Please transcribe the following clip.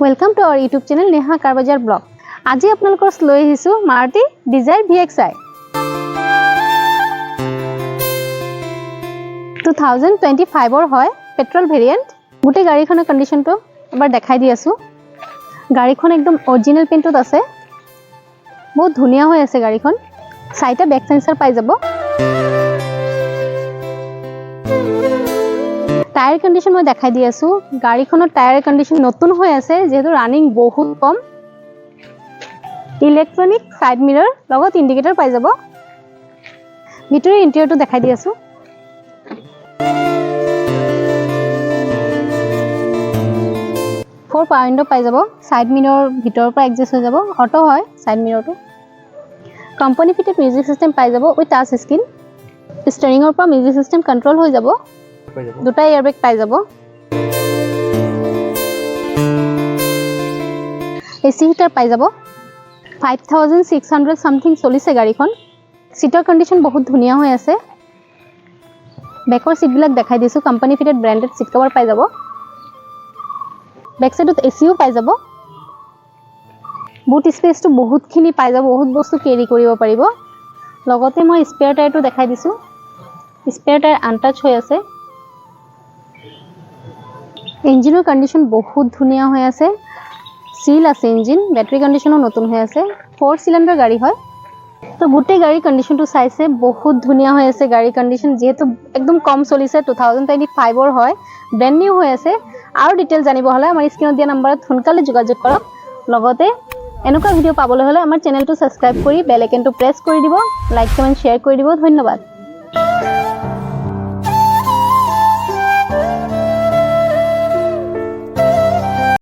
Welcome to our YouTube channel Neha Car Bazaar Blog. আজি আপোনালোকৰ লৈ আহিছো Maruti Dzire VXi 2025 ৰ হয় পেট্ৰল ভেৰিয়েন্ট গুটে গাড়ীখনৰ কন্ডিশনটো এবাৰ দেখাই দি আছো গাড়ীখন একদম অৰিজিনাল পেইন্টত আছে বহুত ধুনিয়া হৈ আছে গাড়ীখন সাইডে ব্যাক সেন্সৰ পাই যাব টায়াৰ কন্ডিশন মই দেখাই দি আছো গাড়ীখনৰ টায়াৰ কন্ডিশন নতুন হৈ আছে যেহেতু ৰানিং বহুত কম ইলেক্ট্ৰনিক সাইড মিৰৰ লগত ইন্ডিকেটৰ পাই যাব ভিতৰৰ ইন্টেৰিয়ৰটো দেখাই দি আছো ফোৰ পাৱাৰ উইন্ডো পাই যাব সাইড মিৰৰ ভিতৰৰ পৰা এডজাস্ট হৈ যাব অটো হয় সাইড মিৰৰটো কোম্পানী ফিটেড মিউজিক সিস্টেম পাই যাব উইথ টাচ স্ক্ৰীন ষ্টিয়াৰিংৰ পৰা মিউজিক সিস্টেম কন্ট্ৰোল হৈ যাব দুটা এয়াৰবেগ পাই যাব এসি হিটাৰ পাই যাব 5600 সামথিং চলিছে গাড়ীখন সিটৰ কন্ডিশন বহুত ধুনিয়া হৈ আছে বেকৰ সিট বিলাক দেখাই দিছো কোম্পানী ফিটেড ব্ৰ্যান্ডেড সিট কভাৰ পাই যাব বেক সাইডত এসিও পাই যাব বুট স্পেসটো বহুতখিনি পাই যাব বহুত বস্তু কেৰি কৰিব পাৰিব লগতে মই স্পেয়াৰ টায়াৰটো দেখাই দিছো স্পেয়াৰ টায়াৰ আনটাচ হৈ আছে ইঞ্জিনৰ কন্ডিশন বহুত ধুনিয়া হৈ আছে সিল আছে ইঞ্জিন ব্যাটারি কন্ডিশনও নতুন হৈ আছে 4 সিলিন্ডার গাড়ী হয় তো গুটে গাড়ী কন্ডিশনটো চাইছে বহুত ধুনিয়া হৈ আছে গাড়ী কন্ডিশন যেহেতু একদম কম চলিছে 2025 ৰ হয় ব্ৰ্যান্ড নিউ হৈ আছে আৰু ডিটেইল জানিব হলে আমাৰ স্ক্ৰিনত দিয়া নম্বৰত সোনকালে যোগাযোগ কৰক লগতে এনেকুৱা ভিডিও পাবলৈ হলে আমাৰ চেনেলটো সাবস্ক্ৰাইব কৰি বেল আইকনটো প্ৰেছ কৰি দিব লাইক কমেন্ট শেয়াৰ কৰি দিব ধন্যবাদ